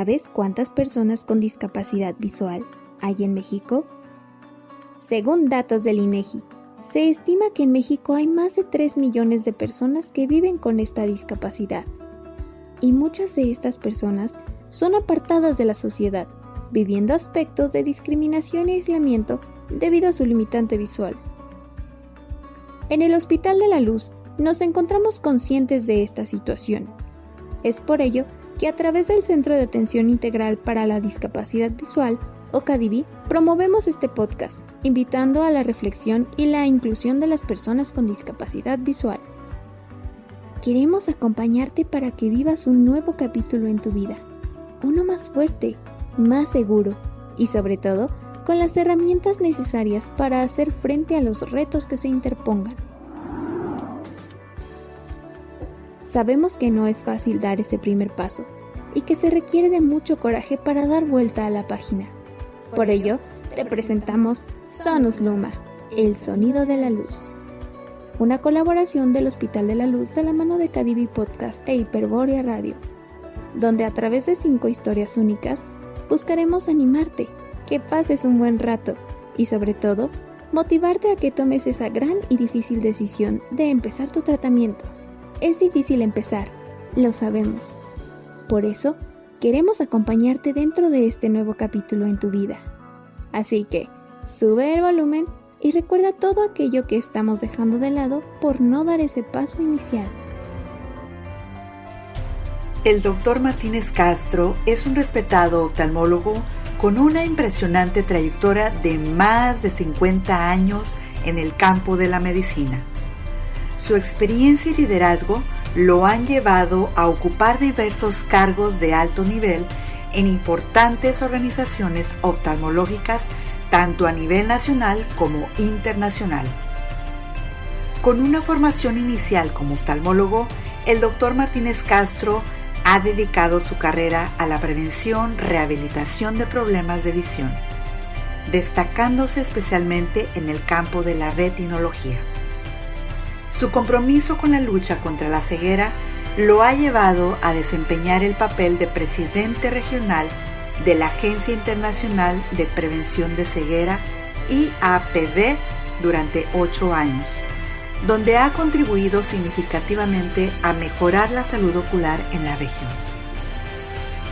¿Sabes cuántas personas con discapacidad visual hay en México? Según datos del INEGI, se estima que en México hay más de 3 millones de personas que viven con esta discapacidad. Y muchas de estas personas son apartadas de la sociedad, viviendo aspectos de discriminación y aislamiento debido a su limitante visual. En el Hospital de la Luz nos encontramos conscientes de esta situación. Es por ello que a través del Centro de Atención Integral para la Discapacidad Visual, o CADIVI, promovemos este podcast, invitando a la reflexión y la inclusión de las personas con discapacidad visual. Queremos acompañarte para que vivas un nuevo capítulo en tu vida, uno más fuerte, más seguro y sobre todo con las herramientas necesarias para hacer frente a los retos que se interpongan. Sabemos que no es fácil dar ese primer paso y que se requiere de mucho coraje para dar vuelta a la página. Por ello, te presentamos Sonus Luma, el sonido de la luz. Una colaboración del Hospital de la Luz de la mano de CADIVI Podcast e Hiperbórea Radio, donde a través de 5 historias únicas buscaremos animarte, que pases un buen rato y sobre todo, motivarte a que tomes esa gran y difícil decisión de empezar tu tratamiento. Es difícil empezar, lo sabemos. Por eso, queremos acompañarte dentro de este nuevo capítulo en tu vida. Así que, sube el volumen y recuerda todo aquello que estamos dejando de lado por no dar ese paso inicial. El Dr. Martínez Castro es un respetado oftalmólogo con una impresionante trayectoria de más de 50 años en el campo de la medicina. Su experiencia y liderazgo lo han llevado a ocupar diversos cargos de alto nivel en importantes organizaciones oftalmológicas, tanto a nivel nacional como internacional. Con una formación inicial como oftalmólogo, el Dr. Martínez Castro ha dedicado su carrera a la prevención, rehabilitación de problemas de visión, destacándose especialmente en el campo de la retinología. Su compromiso con la lucha contra la ceguera lo ha llevado a desempeñar el papel de presidente regional de la Agencia Internacional de Prevención de Ceguera, IAPD, durante 8 años, donde ha contribuido significativamente a mejorar la salud ocular en la región.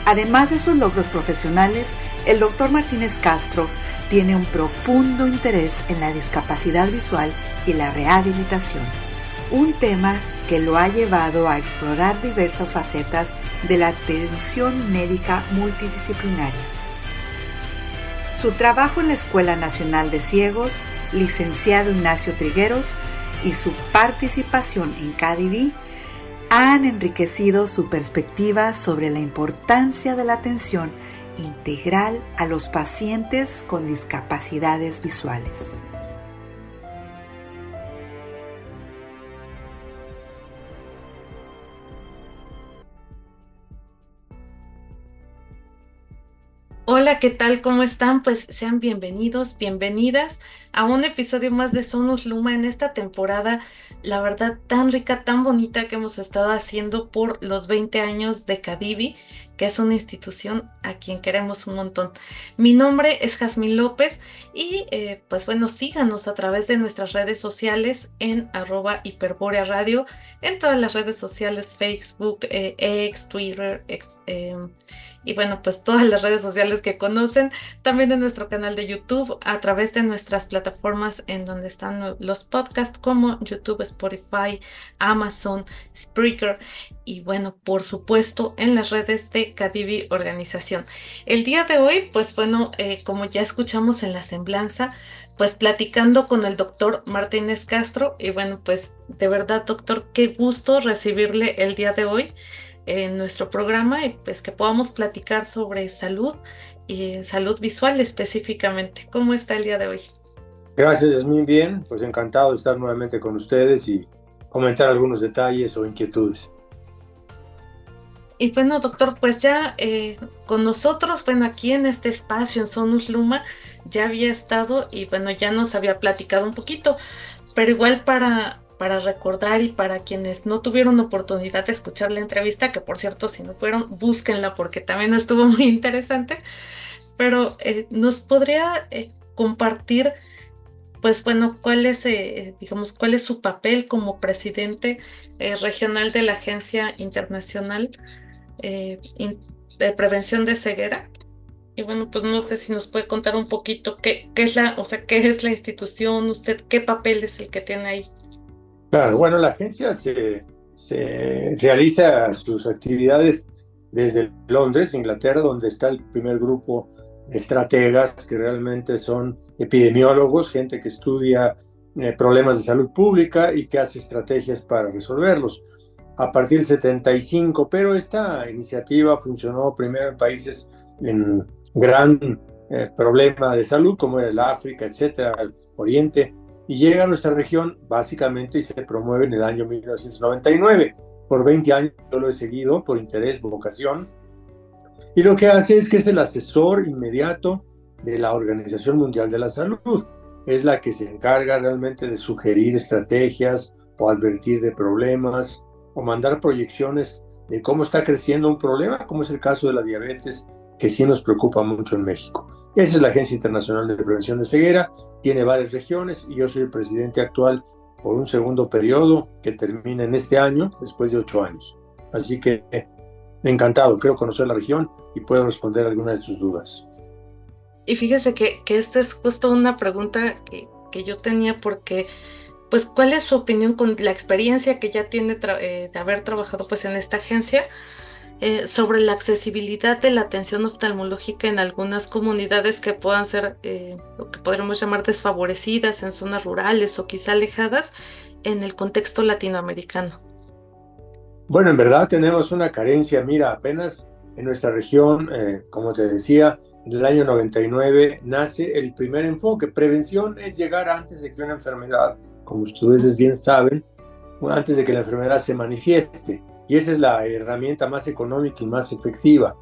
Además de sus logros profesionales, el Dr. Martínez Castro tiene un profundo interés en la discapacidad visual y la rehabilitación, un tema que lo ha llevado a explorar diversas facetas de la atención médica multidisciplinaria. Su trabajo en la Escuela Nacional de Ciegos, licenciado Ignacio Trigueros, y su participación en CADIVI han enriquecido su perspectiva sobre la importancia de la atención integral a los pacientes con discapacidades visuales. Hola, ¿qué tal? ¿Cómo están? Pues sean bienvenidos, bienvenidas a un episodio más de Sonus Luma en esta temporada, la verdad, tan rica, tan bonita que hemos estado haciendo por los 20 años de CADIVI, que es una institución a quien queremos un montón. Mi nombre es Jazmín López y pues bueno, síganos a través de nuestras redes sociales en @Hiperbórea Radio, en todas las redes sociales, Facebook, X, Twitter, y bueno, pues todas las redes sociales que conocen, también en nuestro canal de YouTube, a través de nuestras plataformas en donde están los podcasts como YouTube, Spotify, Amazon, Spreaker y bueno, por supuesto en las redes de CADIVI Organización. El día de hoy, pues bueno, como ya escuchamos en la semblanza, pues platicando con el doctor Martínez Castro y bueno, pues de verdad, doctor, qué gusto recibirle el día de hoy en nuestro programa y pues que podamos platicar sobre salud y salud visual específicamente. ¿Cómo está el día de hoy? Gracias, Yasmín. Bien, pues encantado de estar nuevamente con ustedes y comentar algunos detalles o inquietudes. Y bueno, doctor, pues ya con nosotros, bueno, aquí en este espacio en Sonus Luma ya había estado y bueno, ya nos había platicado un poquito, pero igual para para recordar, y para quienes no tuvieron oportunidad de escuchar la entrevista, que por cierto, si no fueron, búsquenla porque también estuvo muy interesante, pero nos podría compartir, pues bueno, digamos, cuál es su papel como presidente regional de la Agencia Internacional de Prevención de Ceguera. Y bueno, pues no sé si nos puede contar un poquito qué es la institución, usted, qué papel es el que tiene ahí. Claro, bueno, la agencia se realiza sus actividades desde Londres, Inglaterra, donde está el primer grupo de estrategas que realmente son epidemiólogos, gente que estudia problemas de salud pública y que hace estrategias para resolverlos. A partir del 75, pero esta iniciativa funcionó primero en países en gran problema de salud, como era el África, etcétera, el Oriente, y llega a nuestra región básicamente y se promueve en el año 1999. Por 20 años yo lo he seguido por interés, vocación, y lo que hace es que es el asesor inmediato de la Organización Mundial de la Salud. Es la que se encarga realmente de sugerir estrategias o advertir de problemas o mandar proyecciones de cómo está creciendo un problema, como es el caso de la diabetes, que sí nos preocupa mucho en México. Esa es la Agencia Internacional de Prevención de Ceguera, tiene varias regiones y yo soy el presidente actual por un segundo periodo que termina en este año, después de 8 años. Así que encantado, quiero conocer la región y puedo responder algunas de tus dudas. Y fíjese que esto es justo una pregunta que yo tenía, porque pues ¿cuál es su opinión con la experiencia que ya tiene de haber trabajado pues en esta agencia sobre la accesibilidad de la atención oftalmológica en algunas comunidades que puedan ser lo que podríamos llamar desfavorecidas, en zonas rurales o quizá alejadas en el contexto latinoamericano? Bueno, en verdad tenemos una carencia. Mira, apenas en nuestra región, como te decía, en el año 99 nace el primer enfoque. Prevención es llegar antes de que una enfermedad, como ustedes bien saben, antes de que la enfermedad se manifieste. Y esa es la herramienta más económica y más efectiva.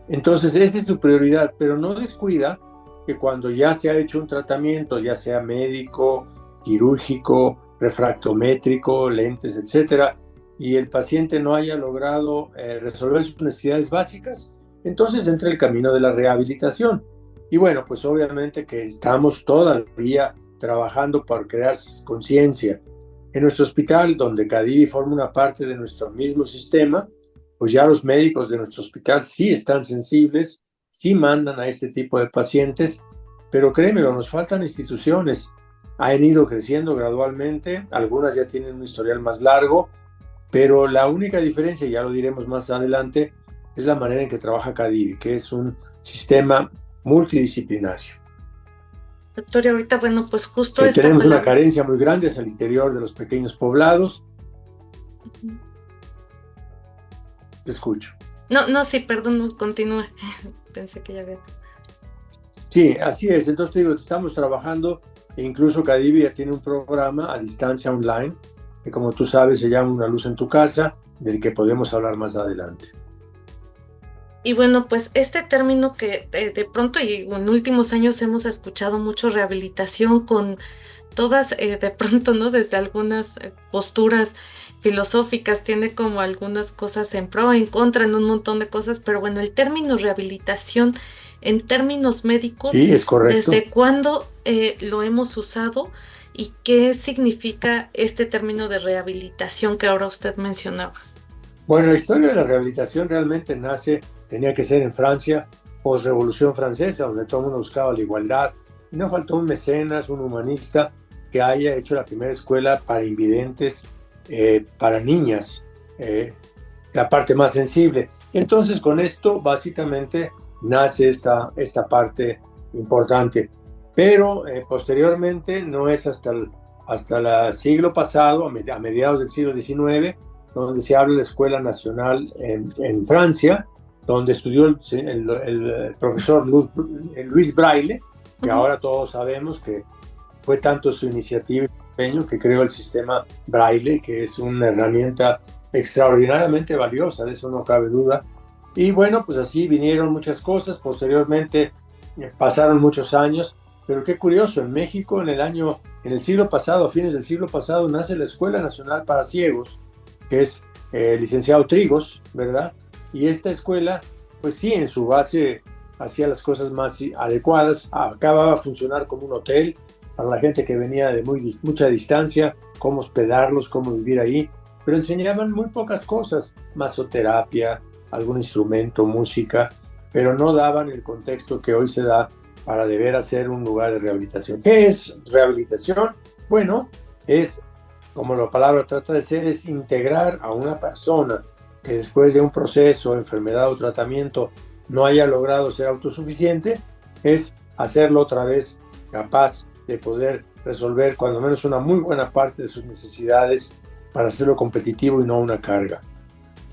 Entonces, esta es tu prioridad, pero no descuida que cuando ya se ha hecho un tratamiento, ya sea médico, quirúrgico, refractométrico, lentes, etcétera, y el paciente no haya logrado resolver sus necesidades básicas, entonces entra el camino de la rehabilitación. Y bueno, pues obviamente que estamos todavía trabajando para crear conciencia. En nuestro hospital, donde CADIVI forma una parte de nuestro mismo sistema, pues ya los médicos de nuestro hospital sí están sensibles, sí mandan a este tipo de pacientes, pero créemelo, nos faltan instituciones. Han ido creciendo gradualmente, algunas ya tienen un historial más largo, pero la única diferencia, ya lo diremos más adelante, es la manera en que trabaja CADIVI, que es un sistema multidisciplinario. Doctor, y ahorita, bueno, pues justo tenemos una carencia muy grande hacia el interior de los pequeños poblados. Te escucho. No, sí, perdón, continúe. Pensé que ya había. Sí, así es. Entonces te digo, estamos trabajando, e incluso CADIVI ya tiene un programa a distancia online, que como tú sabes se llama Una Luz en tu Casa, del que podemos hablar más adelante. Y bueno, pues este término que de pronto y en últimos años hemos escuchado mucho, rehabilitación, con todas de pronto, ¿no? Desde algunas posturas filosóficas, tiene como algunas cosas en pro, en contra, en un montón de cosas, pero bueno, el término rehabilitación en términos médicos, sí, es correcto. ¿Desde cuándo lo hemos usado y qué significa este término de rehabilitación que ahora usted mencionaba? Bueno, la historia de la rehabilitación realmente tenía que ser en Francia, post-revolución francesa, donde todo el mundo buscaba la igualdad. Y no faltó un mecenas, un humanista, que haya hecho la primera escuela para invidentes, para niñas, la parte más sensible. Entonces, con esto, básicamente, nace esta parte importante. Pero, posteriormente, no es hasta el siglo pasado, a mediados del siglo XIX, donde se habla de la Escuela Nacional en Francia, donde estudió el profesor Luis Braille, que ahora todos sabemos que fue tanto su iniciativa y empeño que creó el sistema Braille, que es una herramienta extraordinariamente valiosa, de eso no cabe duda. Y bueno, pues así vinieron muchas cosas. Posteriormente pasaron muchos años Pero qué curioso, en México en el siglo pasado, a fines del siglo pasado, nace la Escuela Nacional para Ciegos, que es el licenciado Trigos, ¿verdad? Y esta escuela, pues sí, en su base hacía las cosas más adecuadas, acababa a funcionar como un hotel para la gente que venía de mucha distancia, cómo hospedarlos, cómo vivir ahí, pero enseñaban muy pocas cosas, masoterapia, algún instrumento, música, pero no daban el contexto que hoy se da para deber ser un lugar de rehabilitación. ¿Qué es rehabilitación? Bueno, es, como la palabra trata de ser, es integrar a una persona que después de un proceso, enfermedad o tratamiento no haya logrado ser autosuficiente, es hacerlo otra vez capaz de poder resolver cuando menos una muy buena parte de sus necesidades para hacerlo competitivo y no una carga.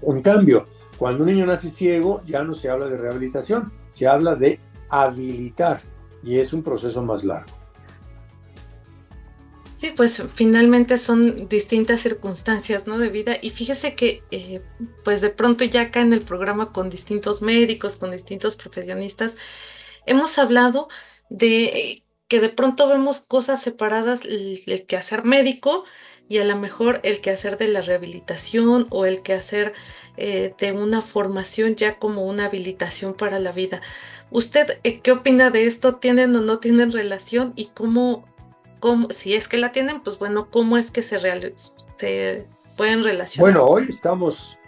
En cambio, cuando un niño nace ciego, ya no se habla de rehabilitación, se habla de habilitar, y es un proceso más largo. Sí, pues finalmente son distintas circunstancias, ¿no? De vida. Y fíjese que, pues de pronto ya acá en el programa con distintos médicos, con distintos profesionistas, hemos hablado de que de pronto vemos cosas separadas, el quehacer médico y a lo mejor el quehacer de la rehabilitación o el quehacer de una formación ya como una habilitación para la vida. ¿Usted qué opina de esto? ¿Tienen o no tienen relación? ¿Y cómo, si es que la tienen, pues bueno, cómo es que se pueden relacionar? Bueno, hoy estamos,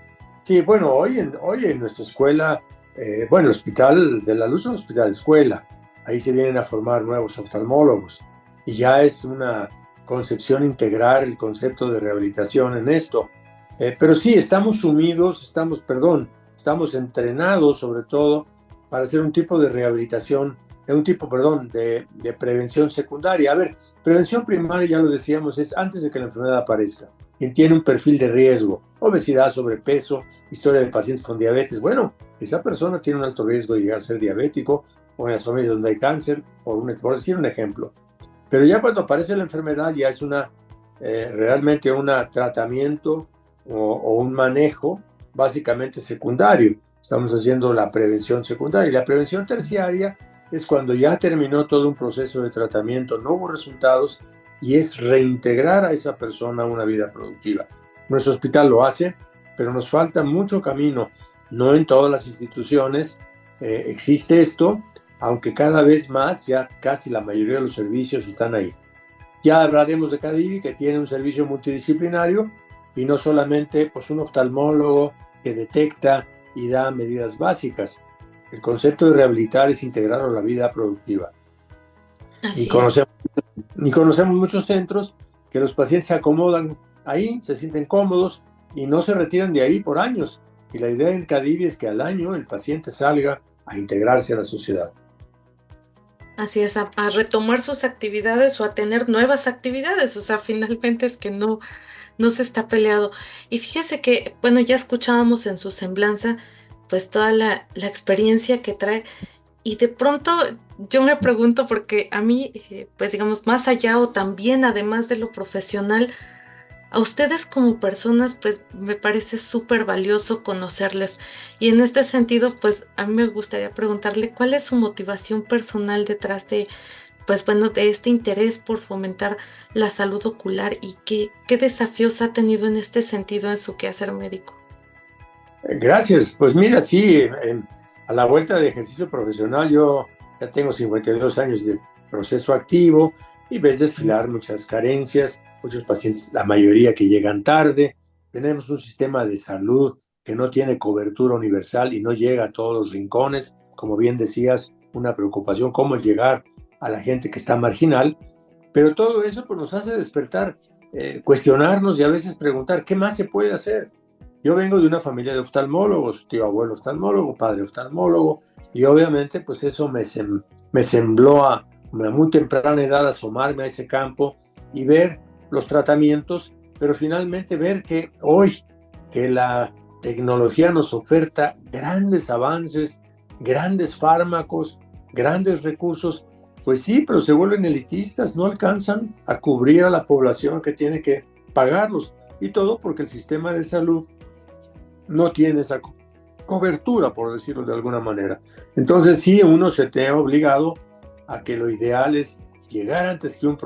sí, bueno, hoy en nuestra escuela, bueno, el Hospital de la Luz es un hospital escuela, ahí se vienen a formar nuevos oftalmólogos y ya es una concepción integrar el concepto de rehabilitación en esto. Pero sí, estamos entrenados sobre todo para hacer un tipo de rehabilitación, de prevención secundaria. A ver, prevención primaria, ya lo decíamos, es antes de que la enfermedad aparezca. Quien tiene un perfil de riesgo, obesidad, sobrepeso, historia de pacientes con diabetes, bueno, esa persona tiene un alto riesgo de llegar a ser diabético, o en las familias donde hay cáncer, por decir un ejemplo. Pero ya cuando aparece la enfermedad ya es realmente un tratamiento o un manejo básicamente secundario. Estamos haciendo la prevención secundaria. Y la prevención terciaria es cuando ya terminó todo un proceso de tratamiento, no hubo resultados, y es reintegrar a esa persona a una vida productiva. Nuestro hospital lo hace, pero nos falta mucho camino. No en todas las instituciones existe esto, aunque cada vez más, ya casi la mayoría de los servicios están ahí. Ya hablaremos de CADIVI, que tiene un servicio multidisciplinario, y no solamente pues, un oftalmólogo que detecta y da medidas básicas. El concepto de rehabilitar es integrarlo a la vida productiva. Y conocemos muchos centros que los pacientes se acomodan ahí, se sienten cómodos y no se retiran de ahí por años. Y la idea en CADIVI es que al año el paciente salga a integrarse a la sociedad. Así es, a retomar sus actividades o a tener nuevas actividades, o sea, finalmente es que no se está peleado. Y fíjese que, bueno, ya escuchábamos en su semblanza, pues toda la experiencia que trae, y de pronto yo me pregunto, porque a mí, pues digamos, más allá o también, además de lo profesional, a ustedes como personas, pues me parece súper valioso conocerles. Y en este sentido, pues a mí me gustaría preguntarle cuál es su motivación personal detrás de, pues bueno, de este interés por fomentar la salud ocular y qué desafíos ha tenido en este sentido en su quehacer médico. Gracias. Pues mira, sí, a la vuelta de ejercicio profesional yo ya tengo 52 años de proceso activo y ves desfilar muchas carencias, muchos pacientes, la mayoría que llegan tarde. Tenemos un sistema de salud que no tiene cobertura universal y no llega a todos los rincones. Como bien decías, una preocupación, cómo llegar a la gente que está marginal. Pero todo eso pues, nos hace despertar, cuestionarnos y a veces preguntar, ¿qué más se puede hacer? Yo vengo de una familia de oftalmólogos, tío abuelo oftalmólogo, padre oftalmólogo, y obviamente pues eso me sembló a muy temprana edad asomarme a ese campo y ver los tratamientos, pero finalmente ver que hoy que la tecnología nos oferta grandes avances, grandes fármacos, grandes recursos, pues sí, pero se vuelven elitistas, no alcanzan a cubrir a la población que tiene que pagarlos, y todo porque el sistema de salud no tiene esa cobertura, por decirlo de alguna manera. Entonces sí, uno se te ha obligado a que lo ideal es llegar antes que un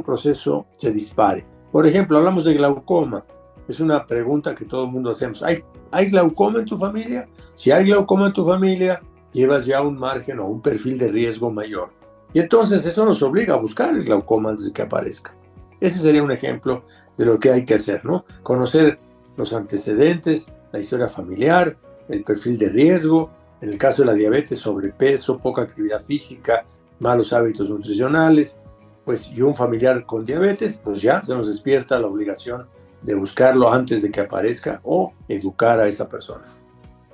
proceso se dispare. Por ejemplo, hablamos de glaucoma. Es una pregunta que todo el mundo hacemos. ¿Hay glaucoma en tu familia? Si hay glaucoma en tu familia, llevas ya un margen o un perfil de riesgo mayor. Y entonces eso nos obliga a buscar el glaucoma antes de que aparezca. Ese sería un ejemplo de lo que hay que hacer, ¿no? Conocer los antecedentes, la historia familiar, el perfil de riesgo. En el caso de la diabetes, sobrepeso, poca actividad física, malos hábitos nutricionales, pues y un familiar con diabetes, pues ya se nos despierta la obligación de buscarlo antes de que aparezca o educar a esa persona.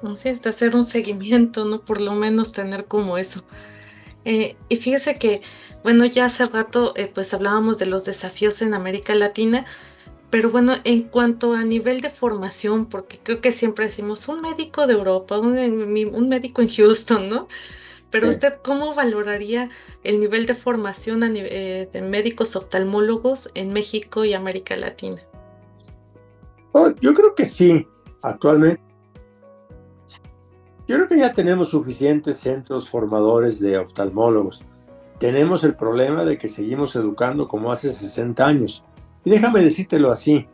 Así es, de hacer un seguimiento, ¿no? Por lo menos tener como eso. Y fíjese que, bueno, ya hace rato pues hablábamos de los desafíos en América Latina, pero bueno, en cuanto a nivel de formación, porque creo que siempre decimos un médico de Europa, un médico en Houston, ¿no? Pero usted, ¿cómo valoraría el nivel de formación de médicos oftalmólogos en México y América Latina? Yo creo que sí, actualmente. Yo creo que ya tenemos suficientes centros formadores de oftalmólogos. Tenemos el problema de que seguimos educando como hace 60 años. Y déjame decírtelo así,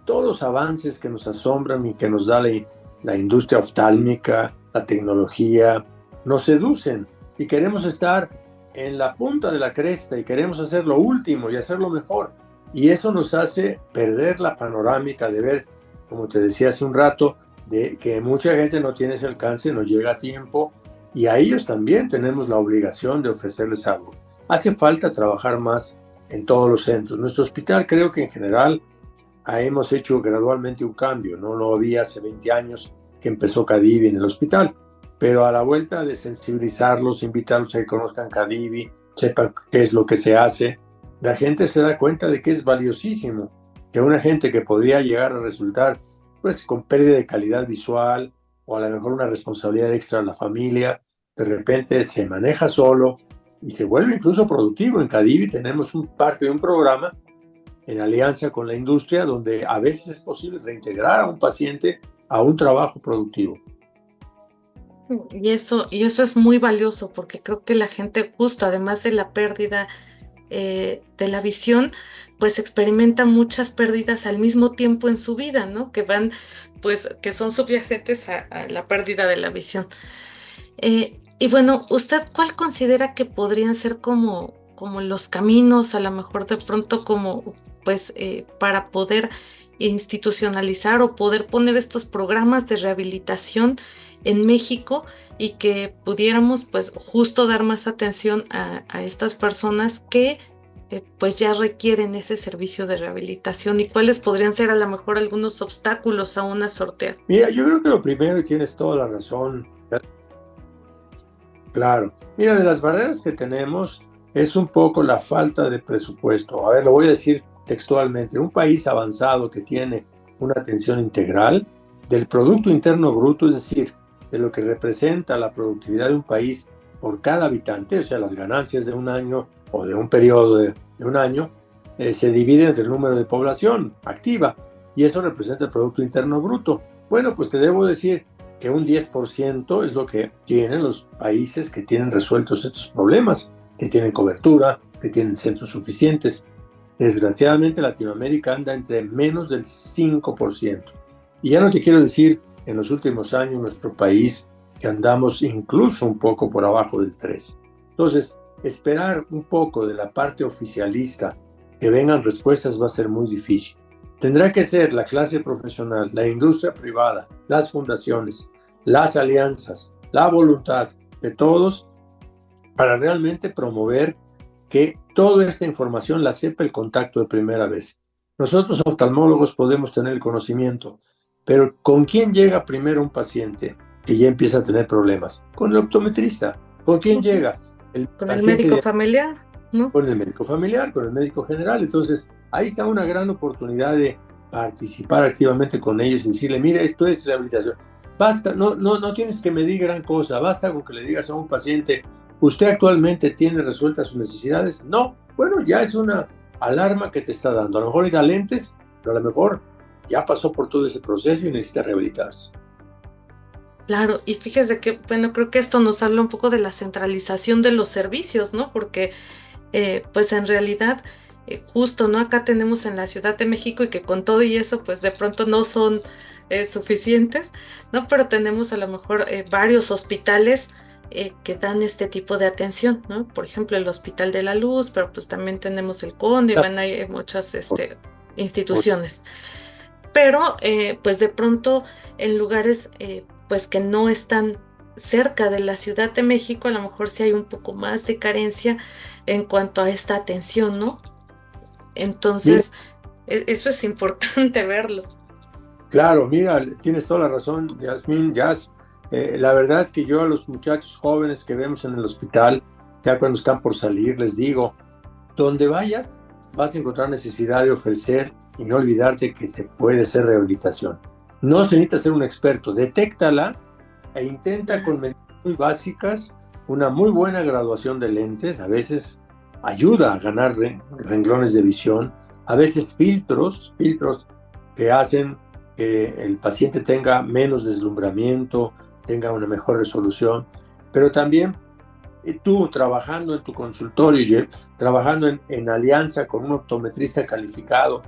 todos los avances que nos asombran y que nos da la industria oftálmica, la tecnología, nos seducen y queremos estar en la punta de la cresta y queremos hacer lo último y hacerlo mejor. Y eso nos hace perder la panorámica de ver, como te decía hace un rato, de que mucha gente no tiene ese alcance, no llega a tiempo, y a ellos también tenemos la obligación de ofrecerles algo. Hace falta trabajar más en todos los centros. Nuestro hospital creo que en general hemos hecho gradualmente un cambio, ¿no? No había hace 20 años que empezó Cadivi en el hospital, pero a la vuelta de sensibilizarlos, invitarlos a que conozcan Cadivi, sepan qué es lo que se hace, la gente se da cuenta de que es valiosísimo, que una gente que podría llegar a resultar pues con pérdida de calidad visual o a lo mejor una responsabilidad extra a la familia, de repente se maneja solo y se vuelve incluso productivo. En Cadivi tenemos parte de un programa en alianza con la industria donde a veces es posible reintegrar a un paciente a un trabajo productivo. Y eso es muy valioso porque creo que la gente justo, además de la pérdida de la visión, pues experimenta muchas pérdidas al mismo tiempo en su vida, ¿no? Que son subyacentes a la pérdida de la visión. Y bueno, ¿usted cuál considera que podrían ser como los caminos, a lo mejor de pronto para poder institucionalizar o poder poner estos programas de rehabilitación en México y que pudiéramos pues justo dar más atención a estas personas que pues ya requieren ese servicio de rehabilitación y cuáles podrían ser a lo mejor algunos obstáculos aún a sortear? Mira, yo creo que lo primero, y tienes toda la razón, claro, mira, de las barreras que tenemos es un poco la falta de presupuesto. A ver, lo voy a decir textualmente, un país avanzado que tiene una atención integral del Producto Interno Bruto, es decir, de lo que representa la productividad de un país por cada habitante, o sea, las ganancias de un año o de un periodo de un año, se divide entre el número de población activa y eso representa el Producto Interno Bruto. Bueno, pues te debo decir que un 10% es lo que tienen los países que tienen resueltos estos problemas, que tienen cobertura, que tienen centros suficientes. Desgraciadamente Latinoamérica anda entre menos del 5%. Y ya no te quiero decir en los últimos años nuestro país, que andamos incluso un poco por abajo del 3%. Entonces, esperar un poco de la parte oficialista que vengan respuestas va a ser muy difícil. Tendrá que ser la clase profesional, la industria privada, las fundaciones, las alianzas, la voluntad de todos para realmente promover que toda esta información la sepa el contacto de primera vez. Nosotros oftalmólogos podemos tener el conocimiento, pero ¿con quién llega primero un paciente que ya empieza a tener problemas? Con el optometrista. ¿Con quién llega? Con el médico familiar, ¿no? Con el médico familiar, con el médico general. Entonces, ahí está una gran oportunidad de participar activamente con ellos y decirle, mira, esto es rehabilitación. Basta, no tienes que medir gran cosa, basta con que le digas a un paciente, ¿usted actualmente tiene resueltas sus necesidades? No, bueno, ya es una alarma que te está dando. A lo mejor da lentes, pero a lo mejor ya pasó por todo ese proceso y necesita rehabilitarse. Claro, y fíjese que, bueno, creo que esto nos habla un poco de la centralización de los servicios, ¿no? Porque pues en realidad, justo, ¿no? Acá tenemos en la Ciudad de México y que con todo y eso, pues de pronto no son suficientes, ¿no? Pero tenemos a lo mejor varios hospitales que dan este tipo de atención, ¿no? Por ejemplo, el Hospital de la Luz, pero pues también tenemos el Conde, y Las- bueno, hay muchas por- por- instituciones. Pero pues de pronto en lugares pues que no están cerca de la Ciudad de México, a lo mejor sí hay un poco más de carencia en cuanto a esta atención, ¿no? Mira, Entonces, eso es importante verlo. claro, mira, tienes toda la razón, Yasmín, Jazz. La verdad es que yo a los muchachos jóvenes que vemos en el hospital, ya cuando están por salir, les digo, donde vayas, vas a encontrar necesidad de ofrecer y no olvidarte que se puede hacer rehabilitación. No se necesita ser un experto, detéctala e intenta con medidas muy básicas, una muy buena graduación de lentes, a veces ayuda a ganar renglones de visión, a veces filtros que hacen que el paciente tenga menos deslumbramiento, tenga una mejor resolución, pero también tú trabajando en tu consultorio, Jeff, trabajando en alianza con un optometrista calificado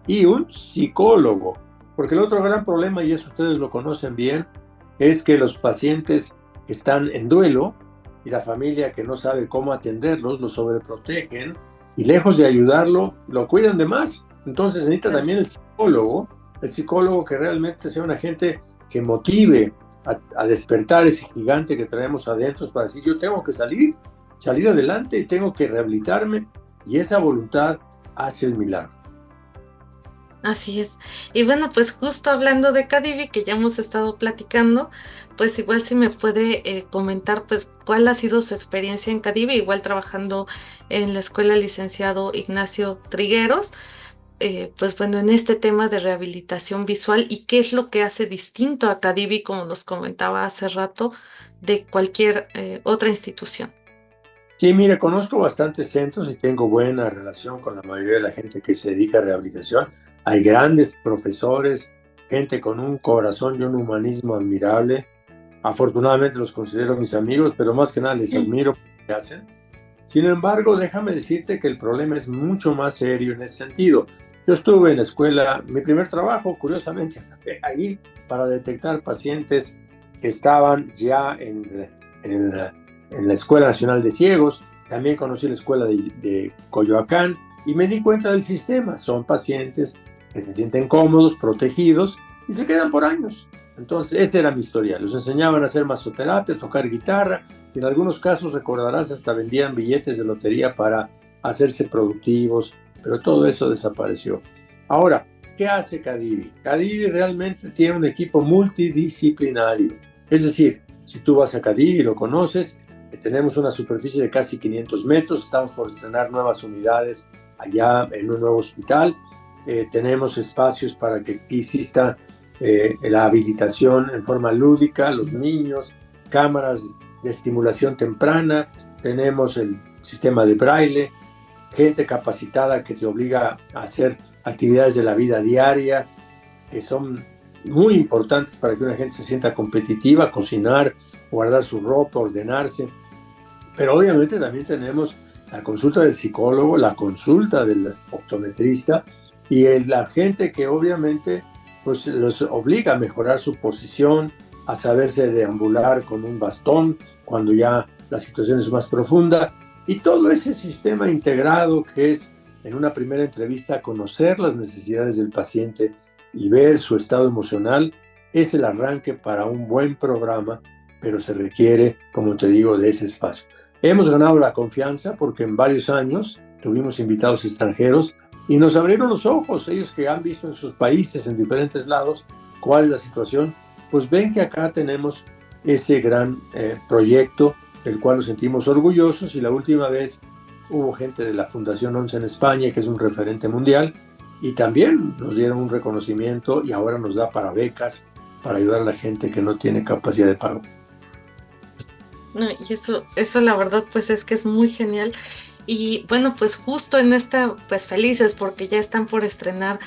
y un psicólogo, porque el otro gran problema, y eso ustedes lo conocen bien, es que los pacientes que están en duelo y la familia que no sabe cómo atenderlos, los sobreprotegen y lejos de ayudarlo, lo cuidan de más. Entonces necesita Claro. también el psicólogo que realmente sea una gente que motive a despertar ese gigante que traemos adentro para decir, yo tengo que salir adelante y tengo que rehabilitarme, y esa voluntad hace el milagro. Así es. Y bueno, pues justo hablando de Cadivi, que ya hemos estado platicando, pues igual si me puede comentar pues cuál ha sido su experiencia en Cadivi, igual trabajando en la escuela licenciado Ignacio Trigueros, pues bueno, en este tema de rehabilitación visual y qué es lo que hace distinto a Cadivi, como nos comentaba hace rato, de cualquier otra institución. Sí, mire, conozco bastantes centros y tengo buena relación con la mayoría de la gente que se dedica a rehabilitación. Hay grandes profesores, gente con un corazón y un humanismo admirable. Afortunadamente los considero mis amigos, pero más que nada les admiro por lo que hacen. Sin embargo, déjame decirte que el problema es mucho más serio en ese sentido. Yo estuve en la escuela, mi primer trabajo, curiosamente, ahí para detectar pacientes que estaban ya en la Escuela Nacional de Ciegos. También conocí la escuela de Coyoacán y me di cuenta del sistema. Son pacientes que se sienten cómodos, protegidos y se quedan por años. Entonces, este era mi historial. Los enseñaban a hacer masoterapia, a tocar guitarra, y en algunos casos, recordarás, hasta vendían billetes de lotería para hacerse productivos, pero todo eso desapareció. Ahora, ¿qué hace Cadivi? Cadivi realmente tiene un equipo multidisciplinario. Es decir, si tú vas a Cadivi y lo conoces, tenemos una superficie de casi 500 metros, estamos por estrenar nuevas unidades allá en un nuevo hospital, tenemos espacios para que exista la habilitación en forma lúdica, los niños, cámaras de estimulación temprana, tenemos el sistema de braille, gente capacitada que te obliga a hacer actividades de la vida diaria, que son muy importantes para que una gente se sienta competitiva, cocinar, guardar su ropa, ordenarse. Pero obviamente también tenemos la consulta del psicólogo, la consulta del optometrista y la gente que obviamente pues los obliga a mejorar su posición, a saberse deambular con un bastón cuando ya la situación es más profunda, y todo ese sistema integrado que es en una primera entrevista conocer las necesidades del paciente y ver su estado emocional es el arranque para un buen programa, pero se requiere, como te digo, de ese espacio. Hemos ganado la confianza porque en varios años tuvimos invitados extranjeros y nos abrieron los ojos. Ellos que han visto en sus países, en diferentes lados, cuál es la situación, pues ven que acá tenemos ese gran proyecto del cual nos sentimos orgullosos, y la última vez hubo gente de la Fundación 11 en España, que es un referente mundial, y también nos dieron un reconocimiento y ahora nos da para becas para ayudar a la gente que no tiene capacidad de pago. No, y eso la verdad pues es que es muy genial. Y bueno, pues justo en esta, pues felices porque ya están por estrenar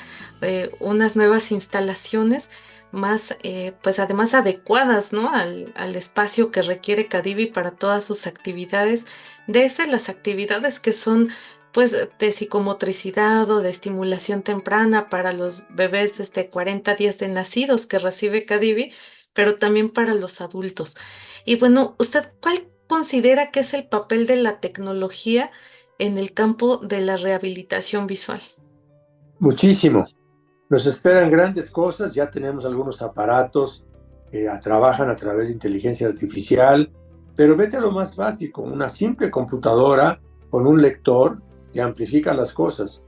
unas nuevas instalaciones. más, pues además adecuadas, ¿no? Al espacio que requiere Cadivi para todas sus actividades, desde las actividades que son pues de psicomotricidad o de estimulación temprana para los bebés desde 40 días de nacidos que recibe Cadivi, pero también para los adultos. Y bueno, ¿usted cuál considera que es el papel de la tecnología en el campo de la rehabilitación visual? Muchísimo. Nos esperan grandes cosas, ya tenemos algunos aparatos que trabajan a través de inteligencia artificial, pero vete a lo más básico, una simple computadora con un lector que amplifica las cosas.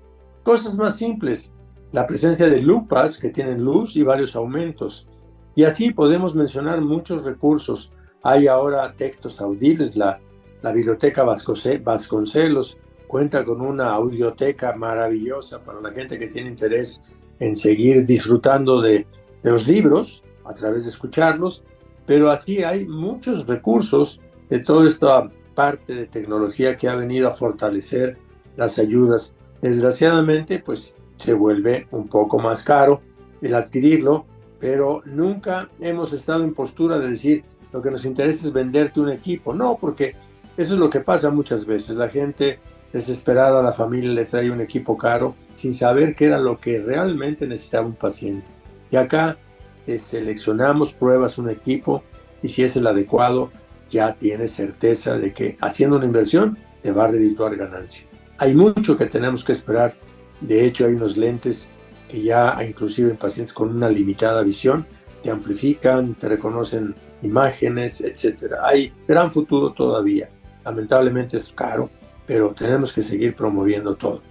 Cosas más simples, la presencia de lupas que tienen luz y varios aumentos. Y así podemos mencionar muchos recursos. Hay ahora textos audibles, la Biblioteca Vasconcelos cuenta con una audioteca maravillosa para la gente que tiene interés en seguir disfrutando de los libros a través de escucharlos, pero así hay muchos recursos de toda esta parte de tecnología que ha venido a fortalecer las ayudas. Desgraciadamente, pues se vuelve un poco más caro el adquirirlo, pero nunca hemos estado en postura de decir lo que nos interesa es venderte un equipo. No, porque eso es lo que pasa muchas veces. La gente desesperada, a la familia le trae un equipo caro sin saber qué era lo que realmente necesitaba un paciente. Y acá seleccionamos, pruebas un equipo y si es el adecuado, ya tienes certeza de que haciendo una inversión te va a redituar ganancia. Hay mucho que tenemos que esperar. De hecho, hay unos lentes que ya, inclusive en pacientes con una limitada visión, te amplifican, te reconocen imágenes, etcétera. Hay gran futuro todavía. Lamentablemente es caro, pero tenemos que seguir promoviendo todo.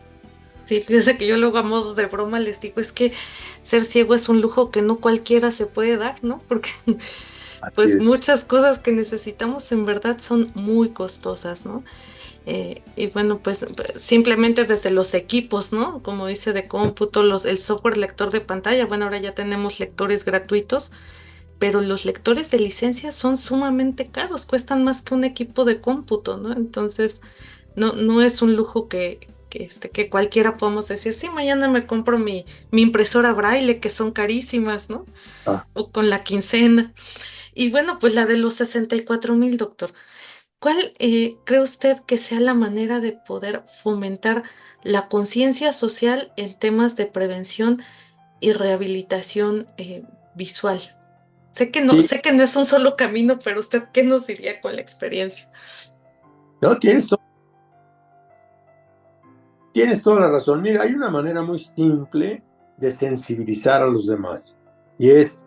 Sí, fíjese que yo luego a modo de broma les digo, es que ser ciego es un lujo que no cualquiera se puede dar, ¿no? Porque Así pues es. muchas cosas que necesitamos en verdad son muy costosas, ¿no? Y bueno, pues simplemente desde los equipos, ¿no? Como dice de cómputo, el software lector de pantalla, bueno, ahora ya tenemos lectores gratuitos, pero los lectores de licencia son sumamente caros, cuestan más que un equipo de cómputo, ¿no? Entonces, no es un lujo que cualquiera podamos decir, sí, mañana me compro mi impresora Braille, que son carísimas, ¿no? Ah, O con la quincena. Y bueno, pues la de los 64,000, doctor. ¿Cuál cree usted que sea la manera de poder fomentar la conciencia social en temas de prevención y rehabilitación visual? sí, Sé que no es un solo camino, pero usted, ¿qué nos diría con la experiencia? no, tienes toda la razón. Mira, hay una manera muy simple de sensibilizar a los demás. Y es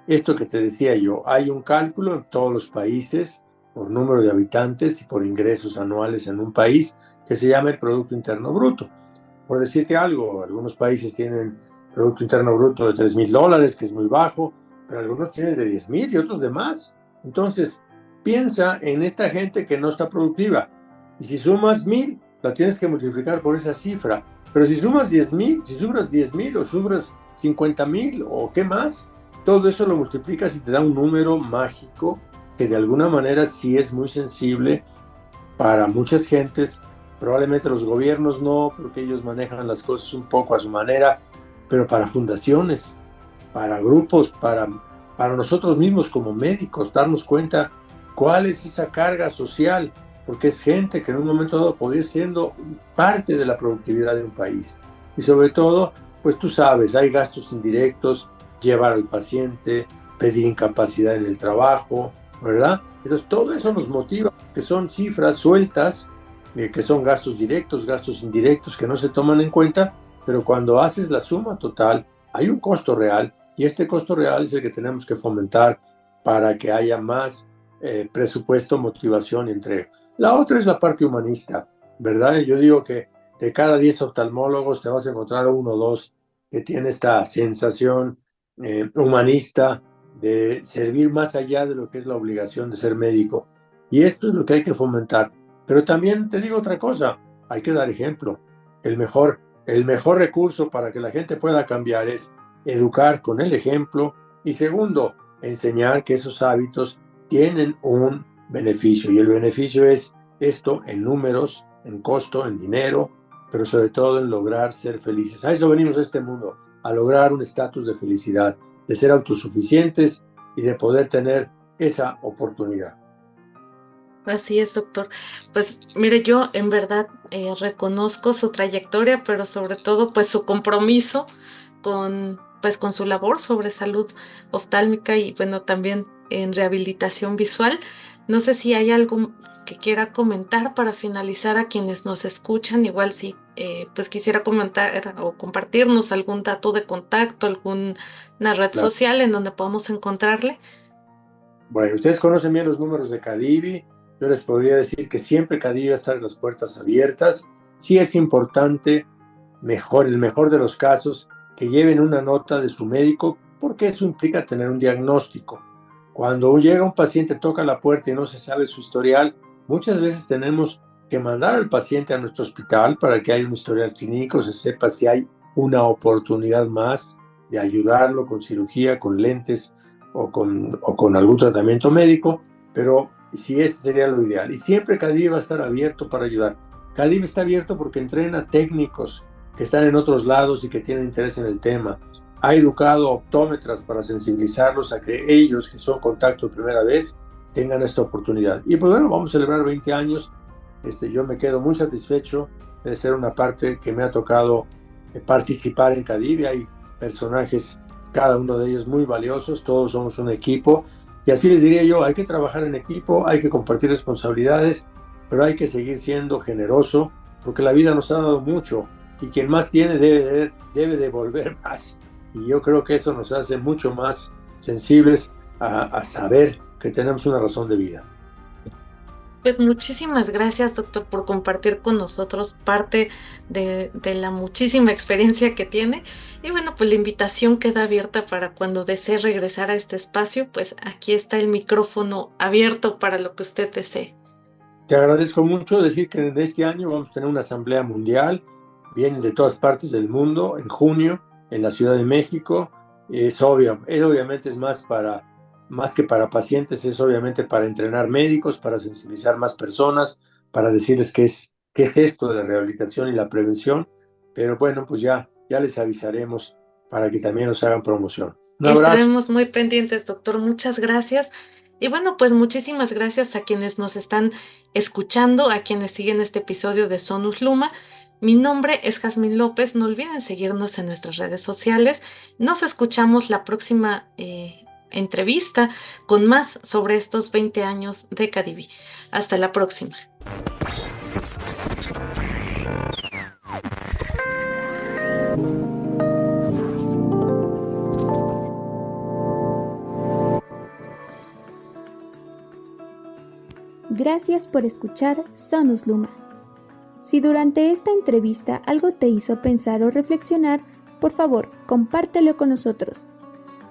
esto que te decía yo. Hay un cálculo en todos los países por número de habitantes y por ingresos anuales en un país que se llama el Producto Interno Bruto. Por decirte algo, algunos países tienen Producto Interno Bruto de $3,000, que es muy bajo, pero algunos tienen de 10,000 y otros de más. Entonces, piensa en esta gente que no está productiva. Y si sumas 1,000, la tienes que multiplicar por esa cifra. Pero si sumas 10,000, si subras 10,000 o subras 50,000 o qué más, todo eso lo multiplicas y te da un número mágico que de alguna manera sí es muy sensible para muchas gentes. Probablemente los gobiernos no, porque ellos manejan las cosas un poco a su manera, pero para fundaciones, para grupos, para nosotros mismos como médicos, darnos cuenta cuál es esa carga social, porque es gente que en un momento dado podría ser siendo parte de la productividad de un país. Y sobre todo, pues tú sabes, hay gastos indirectos, llevar al paciente, pedir incapacidad en el trabajo, ¿verdad? Entonces todo eso nos motiva, que son cifras sueltas, que son gastos directos, gastos indirectos que no se toman en cuenta, pero cuando haces la suma total, hay un costo real y este costo real es el que tenemos que fomentar para que haya más presupuesto, motivación y entrega. La otra es la parte humanista, ¿verdad? Yo digo que de cada 10 oftalmólogos te vas a encontrar uno o dos que tiene esta sensación humanista de servir más allá de lo que es la obligación de ser médico. Y esto es lo que hay que fomentar. Pero también te digo otra cosa, hay que dar ejemplo. El mejor recurso para que la gente pueda cambiar es educar con el ejemplo y segundo, enseñar que esos hábitos tienen un beneficio y el beneficio es esto en números, en costo, en dinero, pero sobre todo en lograr ser felices. A eso venimos a este mundo, a lograr un estatus de felicidad, de ser autosuficientes y de poder tener esa oportunidad. Así es, doctor. Pues mire, yo en verdad reconozco su trayectoria, pero sobre todo pues su compromiso con su labor sobre salud oftálmica y bueno, también en rehabilitación visual. No sé si hay algo que quiera comentar para finalizar a quienes nos escuchan. Igual si pues quisiera comentar o compartirnos algún dato de contacto, alguna red Claro. social en donde podamos encontrarle. Bueno, ustedes conocen bien los números de Cadivi. Yo les podría decir que siempre Cadivi va a estar las puertas abiertas. Sí es importante, en el mejor de los casos, que lleven una nota de su médico, porque eso implica tener un diagnóstico. Cuando llega un paciente, toca la puerta y no se sabe su historial, muchas veces tenemos que mandar al paciente a nuestro hospital para que haya un historial clínico, se sepa si hay una oportunidad más de ayudarlo con cirugía, con lentes o con algún tratamiento médico, pero sí, este sería lo ideal. Y siempre Cadivi va a estar abierto para ayudar. Cadivi está abierto porque entrena técnicos que están en otros lados y que tienen interés en el tema. Ha educado optómetras para sensibilizarlos a que ellos, que son contacto de primera vez, tengan esta oportunidad. Y pues bueno, vamos a celebrar 20 años. Yo me quedo muy satisfecho de ser una parte que me ha tocado participar en Cadivi. Hay personajes, cada uno de ellos muy valiosos, todos somos un equipo. Y así les diría yo, hay que trabajar en equipo, hay que compartir responsabilidades, pero hay que seguir siendo generoso, porque la vida nos ha dado mucho, y quien más tiene debe devolver más. Y yo creo que eso nos hace mucho más sensibles a saber que tenemos una razón de vida. Pues muchísimas gracias, doctor, por compartir con nosotros parte de la muchísima experiencia que tiene. Y bueno, pues la invitación queda abierta para cuando desee regresar a este espacio, pues aquí está el micrófono abierto para lo que usted desee. Te agradezco mucho decir que en este año vamos a tener una asamblea mundial, vienen de todas partes del mundo, en junio, en la Ciudad de México. Es obvio, obviamente es más que para pacientes, es obviamente para entrenar médicos, para sensibilizar más personas, para decirles qué es esto de la rehabilitación y la prevención. Pero bueno, pues ya les avisaremos para que también nos hagan promoción. Un abrazo. Estaremos muy pendientes, doctor. Muchas gracias. Y bueno, pues muchísimas gracias a quienes nos están escuchando, a quienes siguen este episodio de Sonus Luma. Mi nombre es Jazmín López. No olviden seguirnos en nuestras redes sociales. Nos escuchamos la próxima entrevista con más sobre estos 20 años de Cadivi. Hasta la próxima. Gracias por escuchar Sonus Luma. Si durante esta entrevista algo te hizo pensar o reflexionar, por favor, compártelo con nosotros.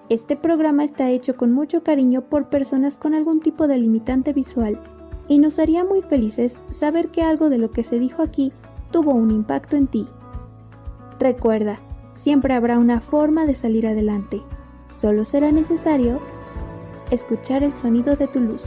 Este programa está hecho con mucho cariño por personas con algún tipo de limitante visual y nos haría muy felices saber que algo de lo que se dijo aquí tuvo un impacto en ti. Recuerda, siempre habrá una forma de salir adelante. Solo será necesario escuchar el sonido de tu luz.